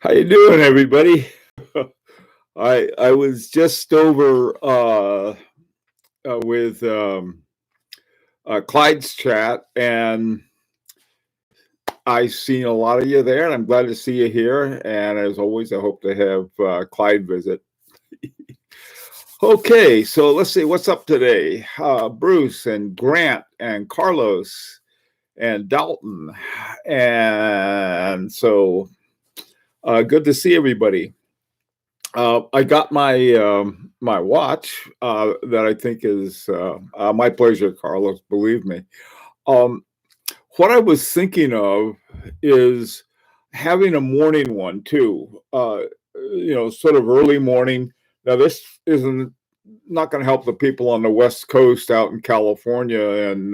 How you doing, everybody? I was just over with Clyde's chat, and I seen a lot of you there, and I'm glad to see you here. And as always, I hope to have Clyde visit. Okay, so let's see what's up today. Bruce and Grant and Carlos and Dalton, and so good to see everybody. I got my watch that I think is my pleasure, Carlos. Believe me. Um, what I was thinking of is having a morning one too. Sort of early morning. Now, this isn't not going to help the people on the West Coast out in California and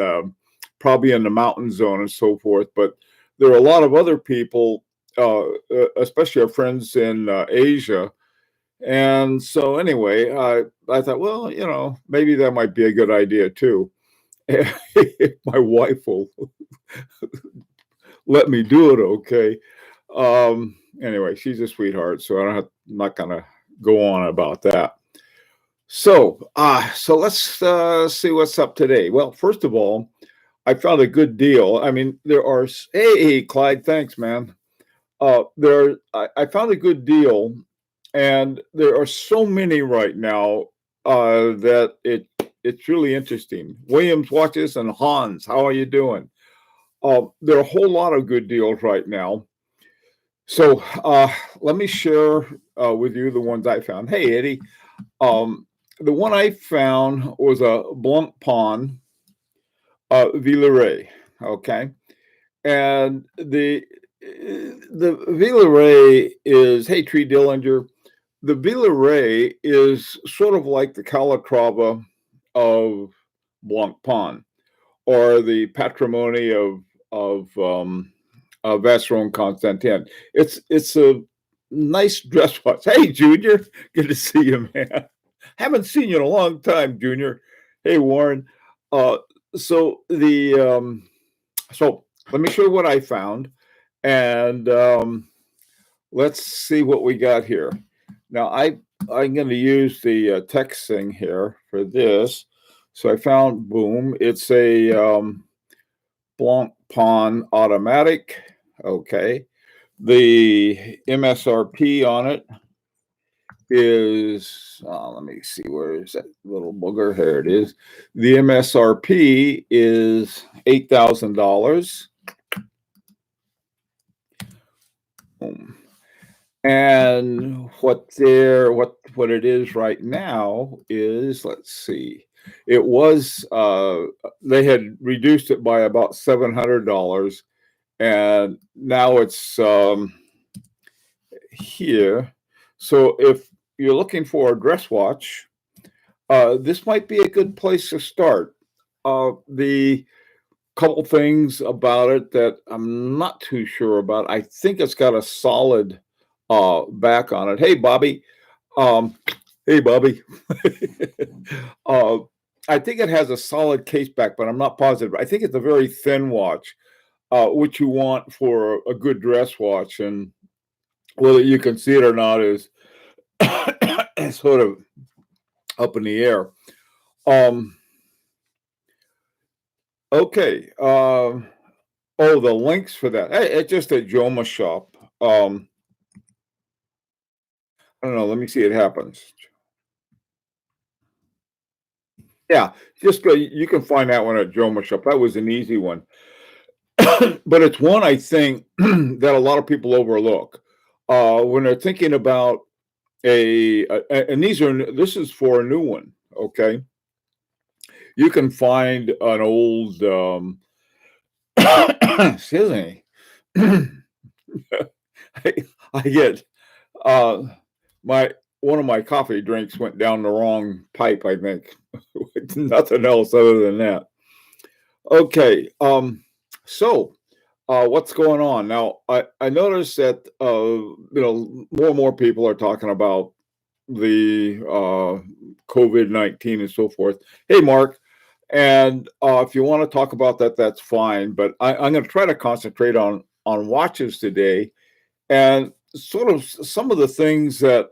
probably in the mountain zone and so forth. But there are a lot of other people, especially our friends in Asia, and so anyway, I thought, well, maybe that might be a good idea too. If my wife will let me do it, okay. Anyway, she's a sweetheart, so I'm not gonna go on about that. So let's see what's up today. Well, first of all, I found a good deal. I mean, there are. Hey, Clyde, thanks, man. I found a good deal, and there are so many right now that it's really interesting. Williams watches and Hans, how are you doing? There are a whole lot of good deals right now. So let me share with you the ones I found. Hey, Eddie, um, the one I found was a Blancpain Villeray. Okay, and the Villeray is, hey, Tree Dillinger. The Villeray is sort of like the Calatrava of Blancpain, or the Patrimony of Vacheron Constantin. It's a nice dress watch. Hey, Junior, good to see you, man. Haven't seen you in a long time, Junior. Hey, Warren. Uh, so let me show you what I found, and let's see what we got here. Now I'm going to use the text thing here for this. So I found, boom, it's a Blancpain automatic. Okay, the MSRP on it is, let me see, where is that little booger? Here it is. The MSRP is $8,000. And what it is right now is, let's see, it was they had reduced it by about $700, and now it's here. So if you're looking for a dress watch, this might be a good place to start. The couple things about it that I'm not too sure about. I think it's got a solid back on it. Hey, Bobby. Um, hey, Bobby. uh, I think it has a solid case back, but I'm not positive. I think it's a very thin watch, which you want for a good dress watch. And whether you can see it or not is sort of up in the air. Okay. Oh, the links for that. Hey, it's just a Joma shop. I don't know. Let me see. It happens. Yeah, just go. You can find that one at Joma shop. That was an easy one, but it's one I think that a lot of people overlook when they're thinking about and this is for a new one. Okay, you can find an old. Excuse me. I get uh, my one of my coffee drinks went down the wrong pipe, I think. Nothing else other than that. Okay. So what's going on now? I noticed that more and more people are talking about the COVID-19 and so forth. Hey, Mark. And if you want to talk about that, that's fine. But I'm going to try to concentrate on watches today. And sort of some of the things that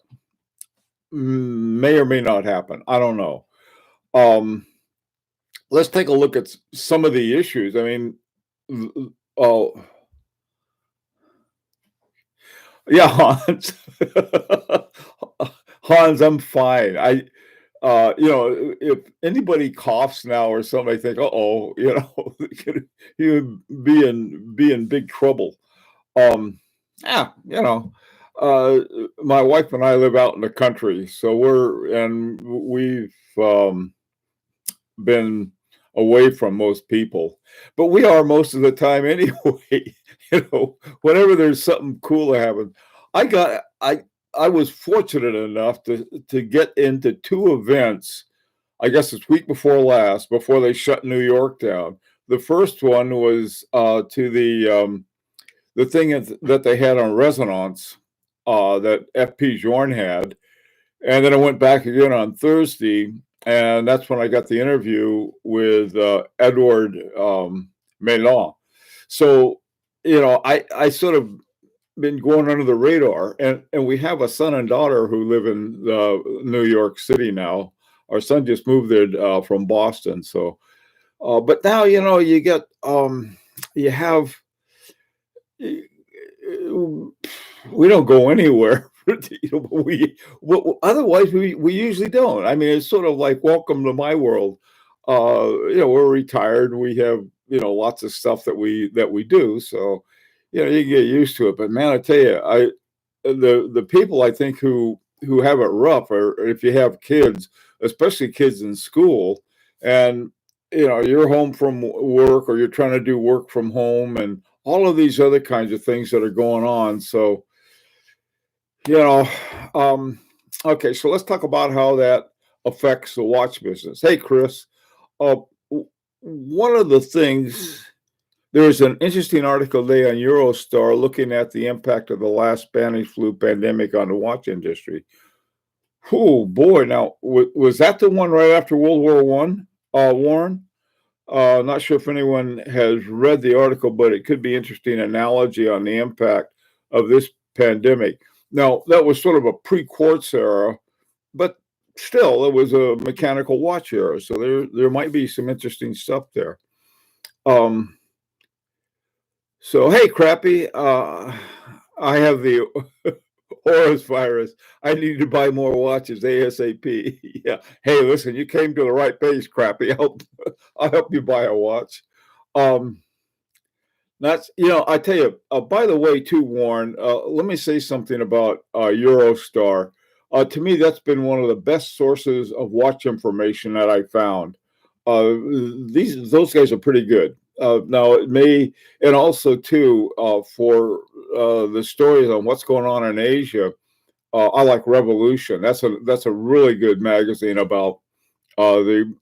may or may not happen. I don't know. Um, let's take a look at some of the issues. I mean, oh, yeah, Hans. Hans, I'm fine. If anybody coughs now or something, I think, uh-oh, you would be in big trouble. Um, yeah, uh, my wife and I live out in the country, so we've been away from most people, but we are most of the time anyway. Whenever there's something cool to happen, I got I was fortunate enough to get into two events. I guess it's week before last, before they shut New York down. The first one was to the thing that they had on Resonance that FP Jorn had, and then I went back again on Thursday, and that's when I got the interview with Edward Melon. So, I sort of been going under the radar, and we have a son and daughter who live in New York City now. Our son just moved there from Boston, so. But now you get you have we don't go anywhere. Otherwise we usually don't. I mean, it's sort of like welcome to my world. We're retired. We have lots of stuff that we do. So you get used to it. But man, I tell you, the people I think who have it rough, or if you have kids, especially kids in school, and you're home from work or you're trying to do work from home and all of these other kinds of things that are going on. So, you know, um, okay, so let's talk about how that affects the watch business. Hey, Chris, uh, one of the things, there's an interesting article today on Eurostar looking at the impact of the last Spanish flu pandemic on the watch industry. Oh boy! Now, was that the one right after World War One, Warren? Not sure if anyone has read the article, but it could be interesting analogy on the impact of this pandemic. Now, that was sort of a pre-quartz era, but still, it was a mechanical watch era, so there might be some interesting stuff there. Um, so, hey, Crappy, I have the Horus virus. I need to buy more watches ASAP. Yeah. Hey, listen, you came to the right place, Crappy. I'll help you buy a watch. Um, that's I tell you. By the way, too, Warren. Let me say something about Eurostar. To me, that's been one of the best sources of watch information that I found. Those guys are pretty good. Now it may, and also too, for the stories on what's going on in Asia. I like Revolution. That's a really good magazine about the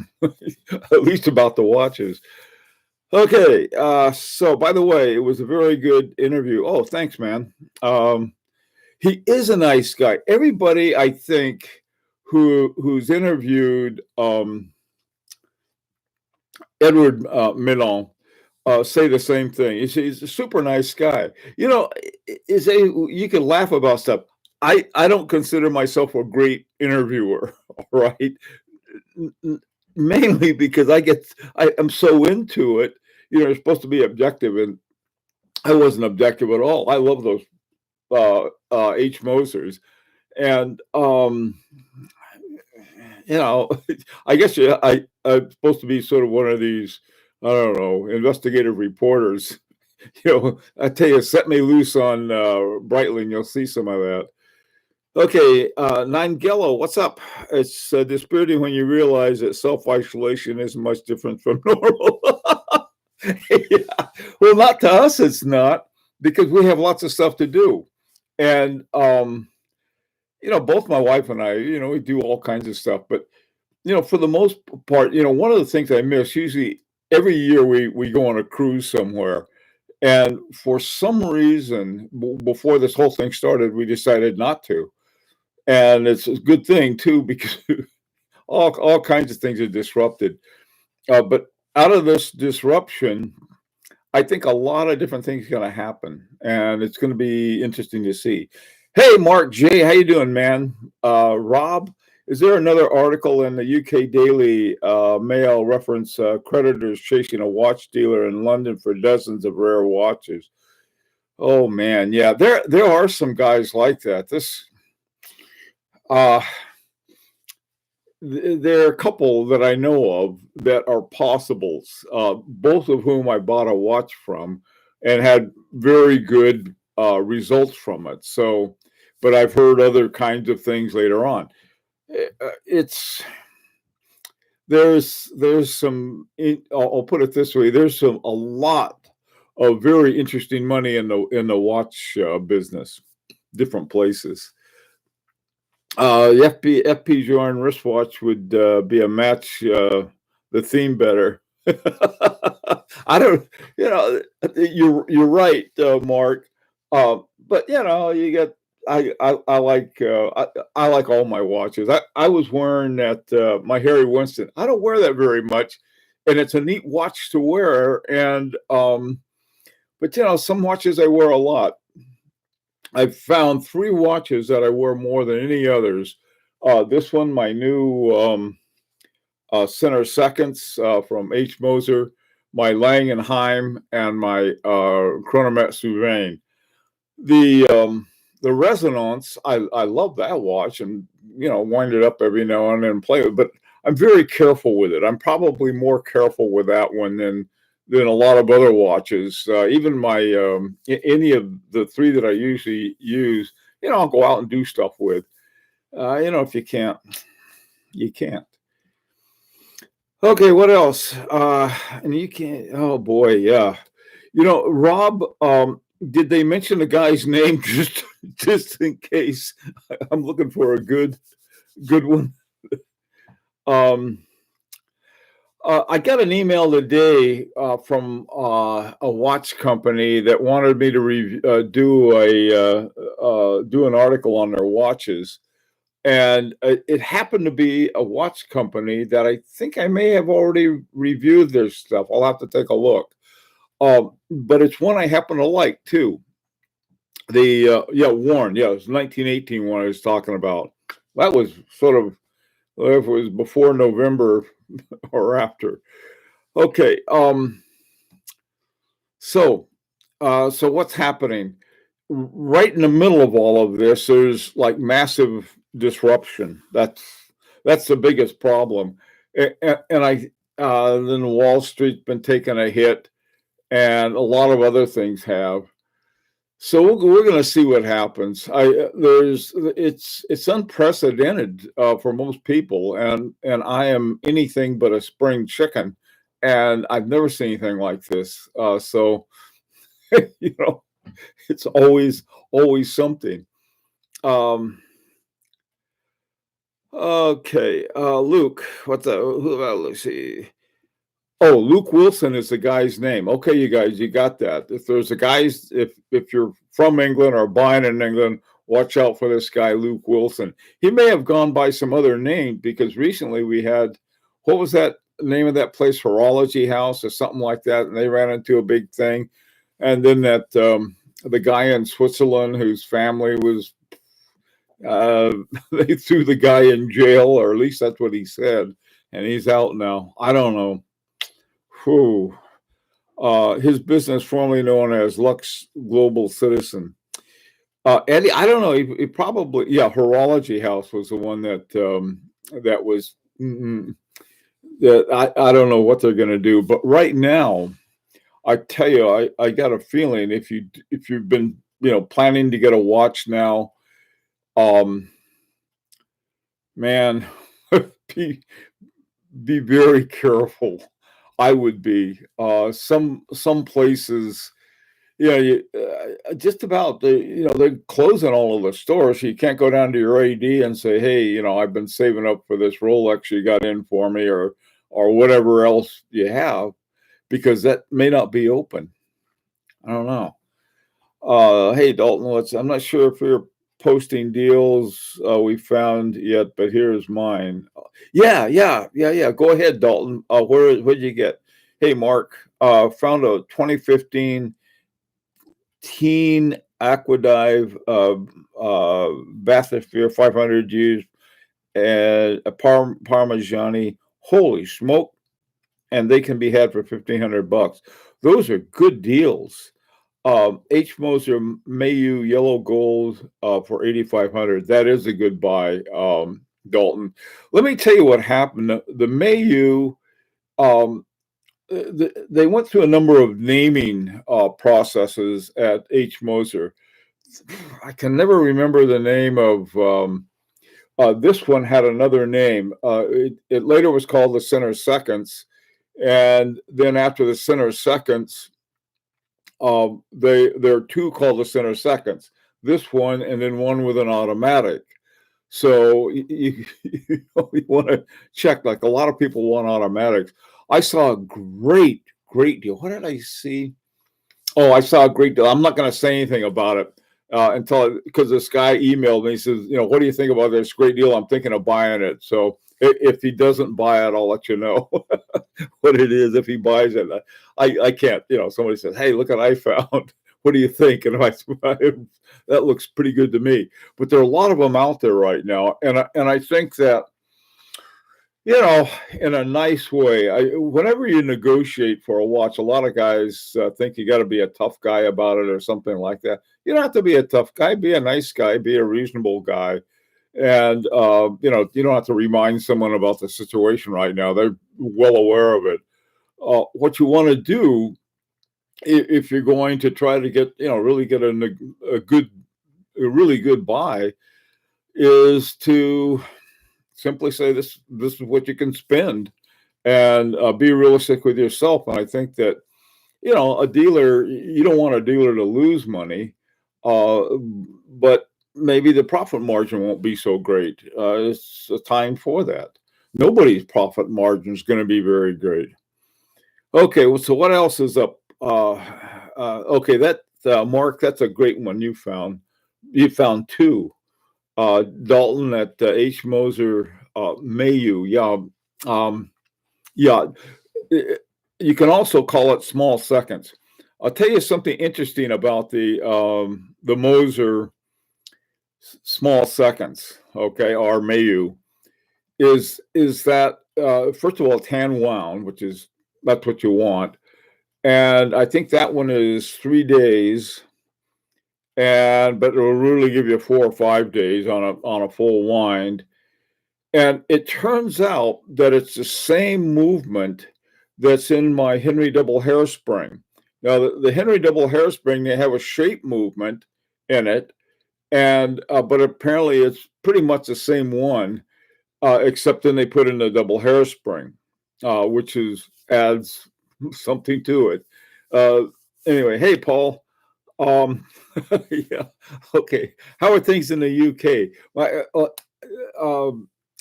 at least about the watches. Okay, so by the way, it was a very good interview. Oh, thanks, man. He is a nice guy. Everybody, I think, who's interviewed Edward Milon say the same thing. He's a super nice guy. You can laugh about stuff. I don't consider myself a great interviewer, right? Mainly because I'm so into it. You're supposed to be objective, and I wasn't objective at all. I love those H. Mosers, and I guess I'm supposed to be sort of one of these, I don't know, investigative reporters. I tell you, set me loose on Breitling, you'll see some of that. Okay, Nine Gello, what's up? It's dispiriting when you realize that self-isolation isn't much different from normal. Yeah. Well, not to us, it's not, because we have lots of stuff to do. And, both my wife and I, we do all kinds of stuff. But, for the most part, one of the things I miss, usually every year we go on a cruise somewhere. And for some reason, before this whole thing started, we decided not to. And it's a good thing, too, because all kinds of things are disrupted. But out of this disruption, I think a lot of different things are going to happen, and it's going to be interesting to see. Hey, Mark J, how you doing, man? Rob, is there another article in the UK Daily Mail reference creditors chasing a watch dealer in London for dozens of rare watches? Oh man, yeah, there are some guys like that. Uh, there are a couple that I know of that are possibles, both of whom I bought a watch from and had very good results from it. So, but I've heard other kinds of things later on. It's there's some. I'll put it this way: there's a lot of very interesting money in the watch business, different places. The FP Journe wristwatch would be a match. The theme better. I don't. You're right, Mark. But you get. I like I like all my watches. I was wearing that my Harry Winston. I don't wear that very much, and it's a neat watch to wear. And but some watches I wear a lot. I've found 3 watches that I wear more than any others. This one, my new Center Seconds from H. Moser, my Langenheim, and my Chronomet Souvenir. The Resonance, I love that watch, and wind it up every now and then and play with it. But I'm very careful with it. I'm probably more careful with that one than a lot of other watches. Even my any of the 3 that I usually use, I'll go out and do stuff with. If you can't, you can't. Okay, what else? And you can't. Oh boy, yeah. Rob, did they mention the guy's name just in case? I'm looking for a good one. I got an email today from a watch company that wanted me to do an article on their watches, and it happened to be a watch company that I think I may have already reviewed their stuff. I'll have to take a look, but it's one I happen to like too. Warren, it was 1918 one I was talking about. That was sort of, if it was before November or after. Okay. So what's happening? Right in the middle of all of this, there's like massive disruption. That's the biggest problem. And then Wall Street's been taking a hit, and a lot of other things have. So we're going to see what happens. It's unprecedented for most people, and I am anything but a spring chicken, and I've never seen anything like this. So it's always something. Okay, Luke, let's see. Oh, Luke Wilson is the guy's name. Okay, you guys, you got that. If there's a guys, if you're from England or buying in England, watch out for this guy, Luke Wilson. He may have gone by some other name, because recently we had, what was that name of that place, Horology House or something like that, and they ran into a big thing. And then that the guy in Switzerland whose family was, they threw the guy in jail, or at least that's what he said, and he's out now. I don't know. His business, formerly known as Lux Global Citizen. Eddie, I don't know. He probably, Horology House was the one that that was. That I don't know what they're going to do, but right now, I tell you, I got a feeling if you've been planning to get a watch now, man, be very careful. I would be. Some places, just about they're closing all of the stores. So you can't go down to your AD and say, hey, I've been saving up for this Rolex you got in for me, or whatever else you have, because that may not be open. I don't know. Hey, Dalton, I'm not sure if we're posting deals we found yet, but here's mine. Yeah. Go ahead, Dalton. Where'd you get? Hey, Mark, found a 2015 teen Aquadive Bathysphere 500 used and a Parmigiani. Holy smoke! And they can be had for $1,500. Those are good deals. H. Moser Mayu Yellow Gold for 8,500. That is a good buy, Dalton. Let me tell you what happened. The Mayu, they went through a number of naming processes at H. Moser. I can never remember the name of this one. Had another name. It later was called the Center Seconds, and then after the Center Seconds, there are two called the Center Seconds. This one, and then one with an automatic. So you want to check. Like a lot of people want automatics. I saw a great deal. What did I see? Oh, I saw a great deal. I'm not going to say anything about it until because this guy emailed me. He says, what do you think about this great deal? I'm thinking of buying it. So if he doesn't buy it, I'll let you know what it is. If he buys it, I can't. Somebody says, "Hey, look what I found. What do you think?" And that looks pretty good to me. But there are a lot of them out there right now, and I think that in a nice way. Whenever you negotiate for a watch, a lot of guys think you got to be a tough guy about it or something like that. You don't have to be a tough guy. Be a nice guy. Be a reasonable guy. And, you don't have to remind someone about the situation right now. They're well aware of it. What you want to do if you're going to try to get, really get a really good buy is to simply say this is what you can spend and be realistic with yourself. And I think that, a dealer, you don't want a dealer to lose money, but maybe the profit margin won't be so great. It's a time for that. Nobody's profit margin is going to be very great. Okay, well, so what else is up? Okay, that Mark, that's a great one you found. You found two. Dalton at H. Moser Mayu. Yeah. You can also call it small seconds. I'll tell you something interesting about the Moser small seconds, okay, or Mayu, is that first of all, it's hand wound, that's what you want, and I think that one is 3 days, but it will really give you 4 or 5 days on a full wind, and it turns out that it's the same movement that's in my Henry double hairspring. Now the Henry double hairspring, they have a shape movement in it. And but apparently it's pretty much the same one, except then they put in a double hairspring, which adds something to it. Anyway, hey Paul, yeah, okay. How are things in the UK?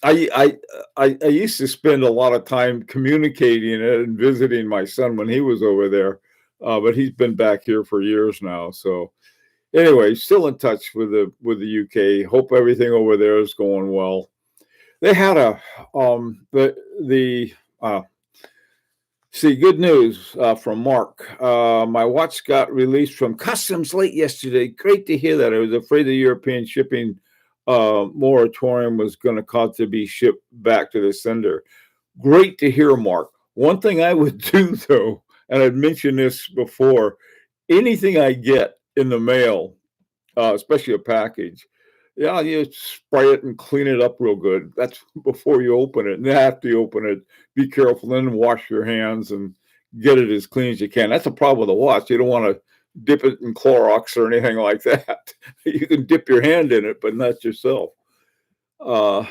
I used to spend a lot of time communicating and visiting my son when he was over there, but he's been back here for years now, so. Anyway, still in touch with the UK. Hope everything over there is going well. They had good news from Mark. My watch got released from customs late yesterday. Great to hear that. I was afraid the European shipping moratorium was going to cause to be shipped back to the sender. Great to hear, Mark. One thing I would do though, and I'd mentioned this before, anything I get in the mail, especially a package, you spray it and clean it up real good. That's before you open it. And after you open it, be careful, then wash your hands and get it as clean as you can. That's a problem with a watch. You don't want to dip it in Clorox or anything like that. You can dip your hand in it, but not yourself. Hey,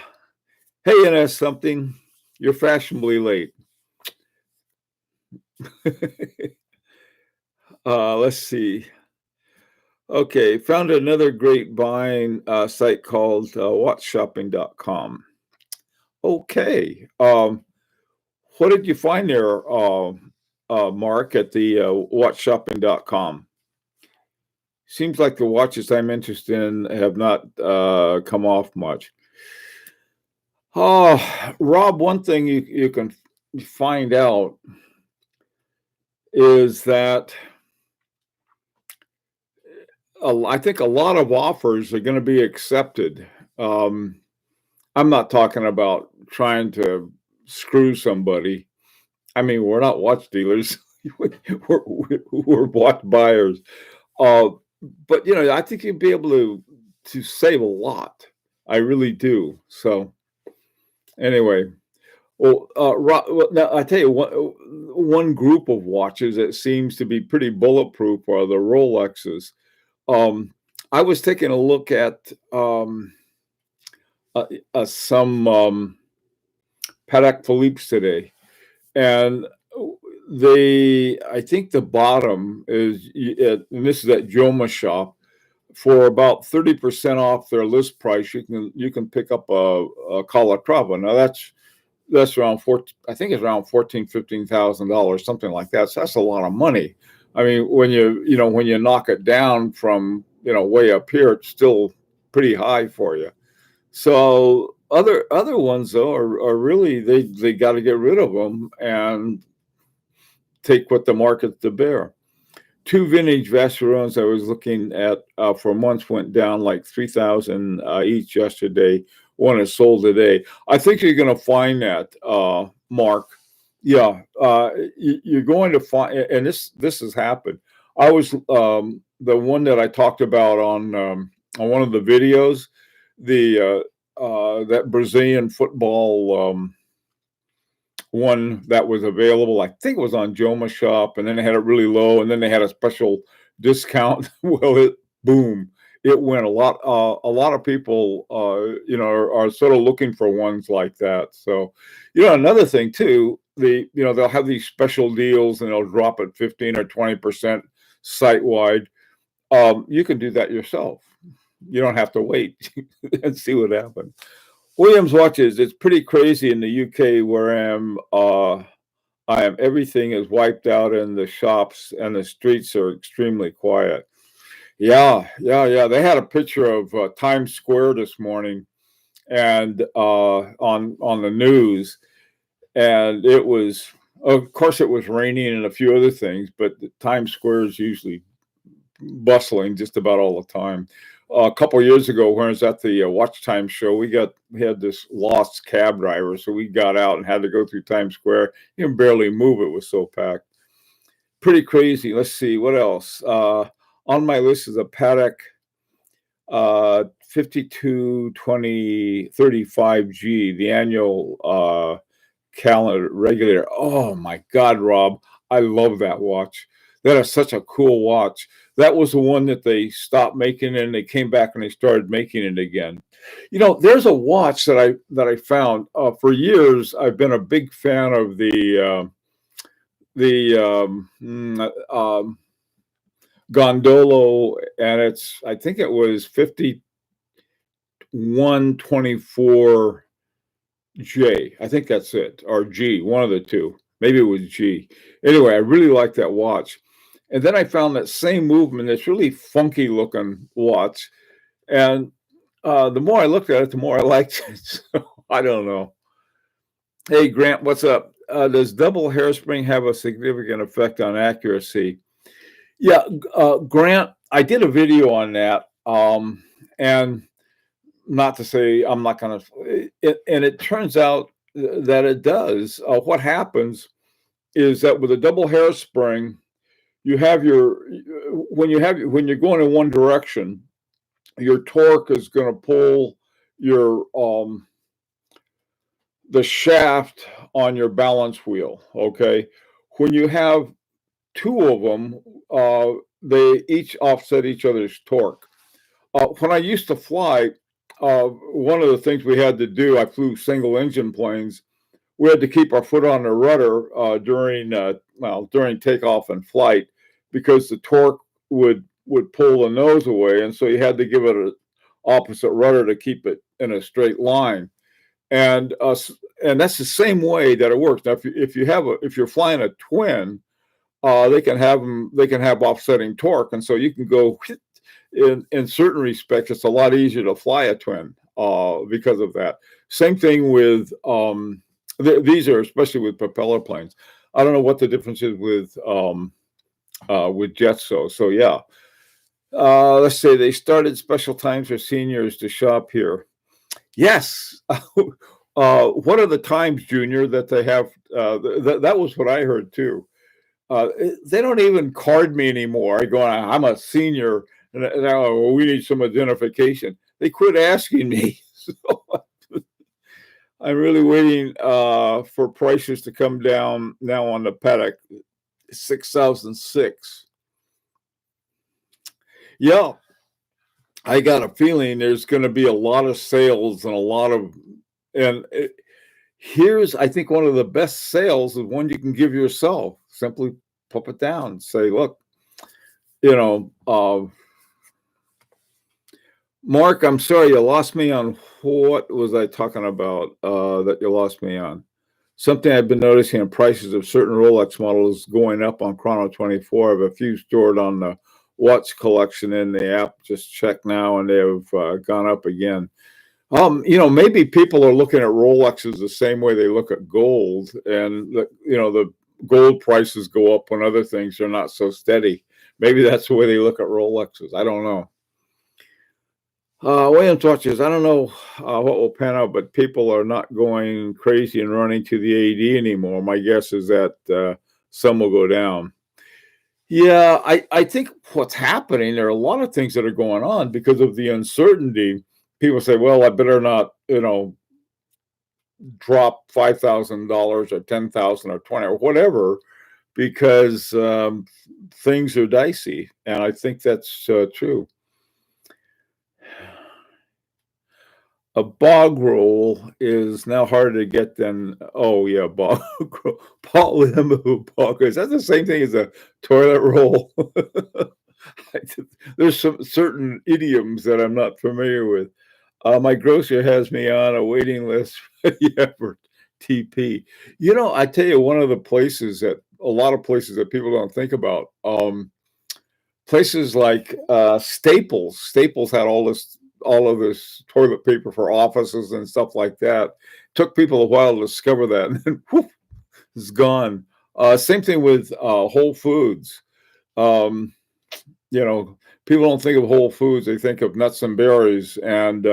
and that's something. You're fashionably late. Let's see. Okay, found another great buying site called watchshopping.com. Okay, what did you find there, Mark, at the watchshopping.com? Seems like the watches I'm interested in have not come off much. Rob, one thing you can find out is that I think a lot of offers are going to be accepted. Um, I'm not talking about trying to screw somebody. I mean, we're not watch dealers. we're watch buyers. Uh, but I think you'd be able to save a lot. I really do. So anyway, well, now I tell you one group of watches that seems to be pretty bulletproof are the Rolexes. Um, I was taking a look at some Patek Philippe's today, and I think the bottom is, and this is at Joma Shop, for about 30% off their list price. You can pick up a Calatrava. Now that's around I think it's around $14,000-15,000, something like that. So that's a lot of money. I mean, when you knock it down from way up here, it's still pretty high for you. So other ones though are really, they got to get rid of them and take what the market's to bear. Two vintage Vacherons I was looking at for months went down like 3,000 each yesterday. One is sold today. I think you're going to find that, Mark. Yeah, you're going to find, and this has happened. I was the one that I talked about on one of the videos, the that Brazilian football one that was available. I think it was on Joma Shop, and then they had it really low, and then they had a special discount. Well, boom, it went a lot. A lot of people, are sort of looking for ones like that. So, another thing too, they'll have these special deals, and they'll drop it 15 or 20% site wide. You can do that yourself. You don't have to wait and see what happens. Williams watches. It's pretty crazy in the UK where I am. Everything is wiped out in the shops, and the streets are extremely quiet. Yeah, yeah, yeah. They had a picture of Times Square this morning, and on the news, and it was, of course, it was raining and a few other things, but Times Square is usually bustling just about all the time. A couple of years ago, when I was at the Watch Time show, we had this lost cab driver, so we got out and had to go through Times Square. You can barely move; it was so packed. Pretty crazy. Let's see what else. On my list is a Patek 52-20-35G, the annual calendar regulator. Oh my God, Rob, I love that watch. That is such a cool watch. That was the one that they stopped making, and they came back and they started making it again. There's a watch that I found. For years, I've been a big fan of the Gondolo, and I think it was 5124J. I think that's it, or G, one of the two. Maybe it was G. Anyway, I really like that watch. And then I found that same movement, this really funky looking watch. And the more I looked at it, the more I liked it. So I don't know. Hey, Grant, what's up? Does double hairspring have a significant effect on accuracy? Yeah, Grant, I did a video on that. And not to say I'm not going to, and it turns out that it does. What happens is that with a double hairspring, you have when you're going in one direction, your torque is going to pull your the shaft on your balance wheel. Okay, when you have two of them, they each offset each other's torque. When I used to fly, one of the things we had to do, I flew single engine planes. We had to keep our foot on the rudder during takeoff and flight, because the torque would pull the nose away, and so you had to give it an opposite rudder to keep it in a straight line. And that's the same way that it works. Now, if you're flying a twin, they can have offsetting torque, and so you can go. In certain respects, it's a lot easier to fly a twin because of that. Same thing with these are especially with propeller planes. I don't know what the difference is with Jetso. So yeah. Let's say they started special times for seniors to shop here. Yes. What are the times, Junior, that they have? That was what I heard too. They don't even card me anymore. I go, I'm a senior, and well, we need some identification. They quit asking me. So I'm really waiting for prices to come down now on the paddock 6006. Yeah, I got a feeling there's going to be a lot of sales and a lot of, and here's, I think, one of the best sales is one you can give yourself. Simply pop it down, say, look, you know, Mark, I'm sorry you lost me on what was I talking about that you lost me on? Something I've been noticing in prices of certain Rolex models going up on Chrono 24. I have a few stored on the Watch collection in the app. Just check now, and they have gone up again. Maybe people are looking at Rolexes the same way they look at gold, and the gold prices go up when other things are not so steady. Maybe that's the way they look at Rolexes. I don't know. Williams watches. I don't know what will pan out, but people are not going crazy and running to the AD anymore. My guess is that some will go down. Yeah, I think what's happening, there are a lot of things that are going on because of the uncertainty. People say, well, I better not, drop $5,000 or 10,000 or 20 or whatever, because things are dicey. And I think that's true. A bog roll is now harder to get than, oh yeah, bog roll. Paul Limbo bog. Is that the same thing as a toilet roll? There's some certain idioms that I'm not familiar with. My grocer has me on a waiting list for TP. I tell you, one of the places that a lot of places that people don't think about, places like Staples. Staples had all of this toilet paper for offices and stuff like that. Took people a while to discover that, and then whoop, it's gone. Same thing with Whole Foods. People don't think of Whole Foods; they think of nuts and berries, and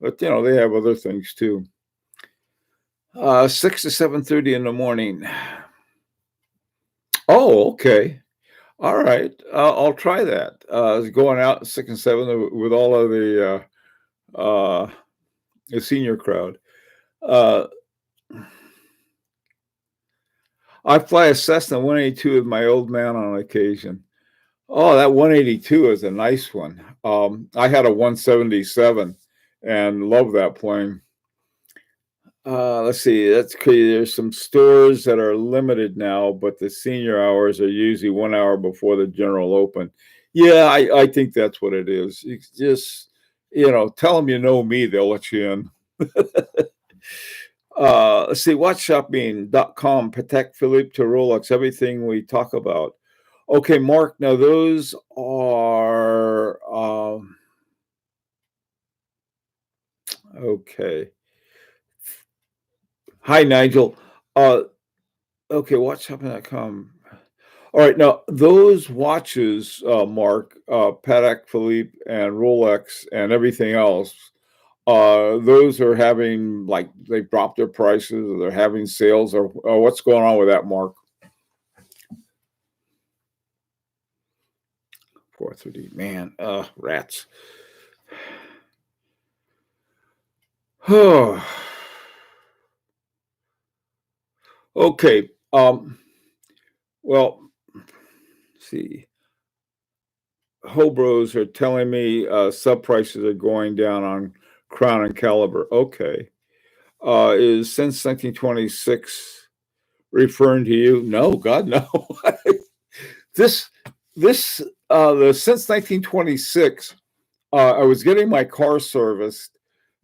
but they have other things too. 6 to 7:30 in the morning. Oh, okay. All right. I'll try that. Going out 6 and 7 with all of the senior crowd. I fly a Cessna 182 with my old man on occasion. Oh, that 182 is a nice one. I had a 177 and love that plane. Let's see. That's crazy. There's some stores that are limited now, but the senior hours are usually 1 hour before the general open. Yeah, I think that's what it is. You just, tell them you know me, they'll let you in. Let's see. WatchShopping.com, Patek Philippe to Rolex, everything we talk about. Okay, Mark. Now those are okay. Hi, Nigel. Okay, WatchShopping.com. All right, now those watches, Mark, Patek Philippe and Rolex and everything else, those are having, like, they've dropped their prices, or they're having sales, or what's going on with that, Mark? 430, man, rats. Oh. Okay. Well, let's see. Hobros are telling me sub prices are going down on Crown and Caliber. Okay. Is since 1926 referring to you? No, God, no. this the since 1926, I was getting my car serviced,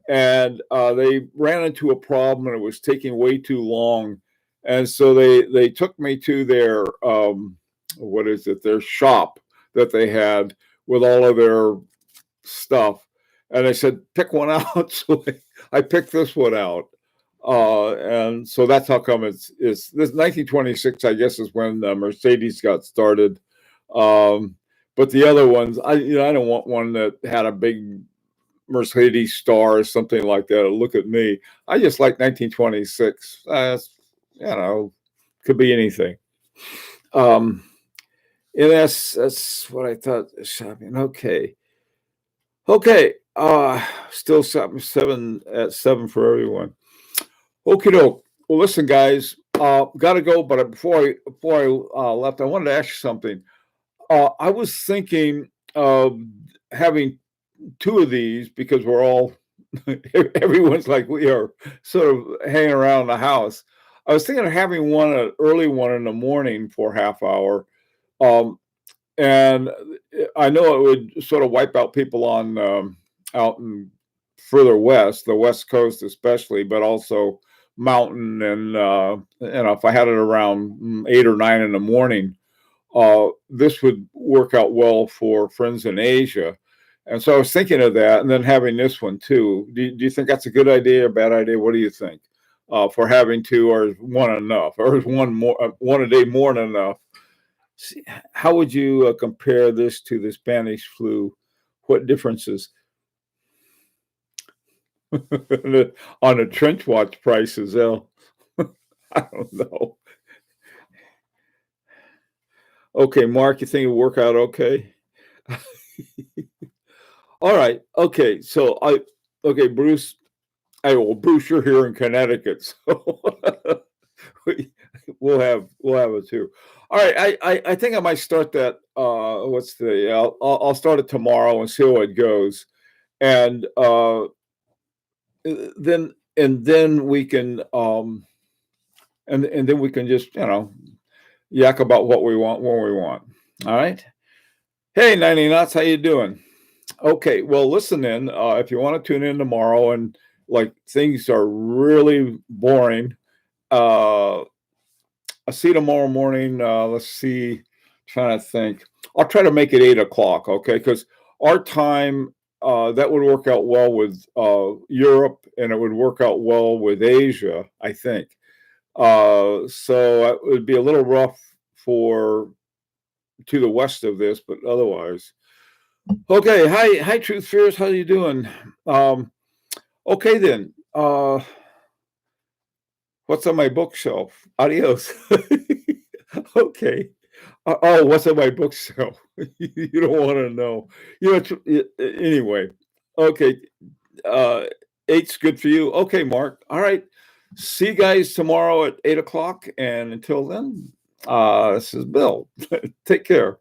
and they ran into a problem, and it was taking way too long, and so they took me to their their shop that they had with all of their stuff, and I said, pick one out. So I picked this one out. And so that's how come it's this 1926, I guess, is when Mercedes got started. But the other ones, I don't want one that had a big Mercedes star or something like that. Look at me. I just like 1926. Could be anything. And that's what I thought. Shopping. Okay. Still seven at 7 for everyone. Okay, doke. Well, listen, guys. Got to go. But before I left, I wanted to ask you something. I was thinking of having 2 of these because we're all everyone's like we are sort of hanging around the house. I was thinking of having an early one in the morning for half hour. Um, and I know it would sort of wipe out people on out in further west, the West Coast especially, but also mountain and if I had it around 8 or 9 in the morning, this would work out well for friends in Asia. And so I was thinking of that, and then having this one too. Do you think that's a good idea or bad idea? What do you think? For having 2, or is one enough, or is one a day more than enough? How would you compare this to the Spanish flu? What differences on the trench watch prices? I don't know. Okay, Mark, you think it'll work out okay? All right. Okay. Okay, Bruce. Bruce, you're here in Connecticut, so we'll have it too. All right. I think I might start that. What's the? I'll start it tomorrow and see how it goes, and then we can and then we can just yak about what we want when we want. All right. Hey, 90 Knots, how you doing? Okay, well, listen then. If you want to tune in tomorrow and like things are really boring, I'll see you tomorrow morning. Let's see, trying to think. I'll try to make it 8 o'clock, okay? Because our time that would work out well with Europe, and it would work out well with Asia, I think. So it would be a little rough to the west of this, but otherwise. Okay, hi, Truth Fears. How you doing? Okay then. What's on my bookshelf? Adios. Okay. What's on my bookshelf? You don't want to know. Anyway. Okay. 8's good for you. Okay, Mark. All right. See you guys tomorrow at 8 o'clock. And until then, this is Bill. Take care.